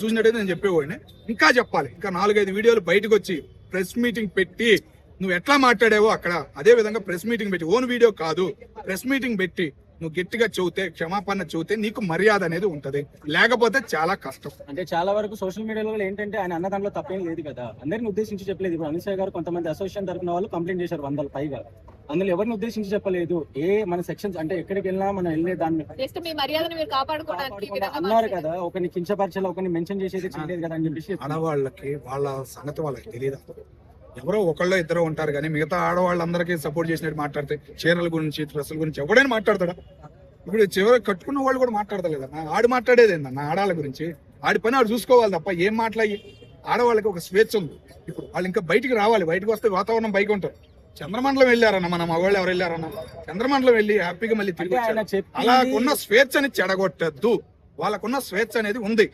చూసినట్టయితే నేను చెప్పేవాడిని. ఇంకా చెప్పాలి, ఇంకా 4-5 వీడియోలు బయటకు వచ్చి ప్రెస్ మీటింగ్ పెట్టి నువ్వు ఎట్లా మాట్లాడావో అక్కడ అదే విధంగా ప్రెస్ మీటింగ్ పెట్టి, ఓన్ వీడియో కాదు, ప్రెస్ మీటింగ్ పెట్టి నువ్వు గట్టిగా చెబితే, క్షమాపణ చెబితే నీకు మర్యాద అనేది ఉంటది. లేకపోతే చాలా కష్టం. అంటే చాలా వరకు సోషల్ మీడియాలో ఏంటంటే ఆయన అన్న దాంట్లో తప్పేం లేదు కదా, అందరిని ఉద్దేశించి చెప్పలేదు. ఇప్పుడు అనిల్ గారు కొంతమంది అసోసియేషన్ తరఫున వాళ్ళు కంప్లైంట్ చేశారు 100 పైగా, అందులో ఎవరిని ఉద్దేశించి చెప్పలేదు. మన సెక్షన్స్ అంటే ఎక్కడికి వెళ్ళినా మనం వెళ్ళే దాన్ని అన్నారు కదా, ఒకరిని కించపరచాలి, ఒకరిని మెన్షన్ చేసేది చేయలేదు కదా అని చెప్పేసి. ఆడవాళ్ళకి వాళ్ళ సంగతి వాళ్ళకి తెలియదు. ఎవరో ఒకళ్ళో ఇద్దరు ఉంటారు కానీ మిగతా ఆడవాళ్ళందరికీ సపోర్ట్ చేసినట్టు మాట్లాడితే చీరల గురించి, డ్రెస్సుల గురించి ఎవడైనా మాట్లాడతాడా? ఇప్పుడు చివరి కట్టుకున్న వాళ్ళు కూడా మాట్లాడతలేదా? ఆడు మాట్లాడేది ఏందన్న ఆడాళ్ళ గురించి? ఆడి పని ఆడు చూసుకోవాలి తప్ప ఏం మాట్లాడి. ఆడవాళ్ళకి ఒక స్వేచ్ఛ ఉంది. ఇప్పుడు వాళ్ళు ఇంకా బయటికి రావాలి, బయటకు వస్తే వాతావరణం బయట ఉంటుంది. చంద్రమండలం వెళ్ళారన్న మన మగవాళ్ళు, ఎవరు వెళ్ళారన్న చంద్రమండలం వెళ్ళి హ్యాపీగా మళ్ళీ తిరిగి అలా ఉన్న స్వేచ్ఛని చెడగొట్టద్దు. వాళ్ళకున్న స్వేచ్ఛ అనేది ఉంది.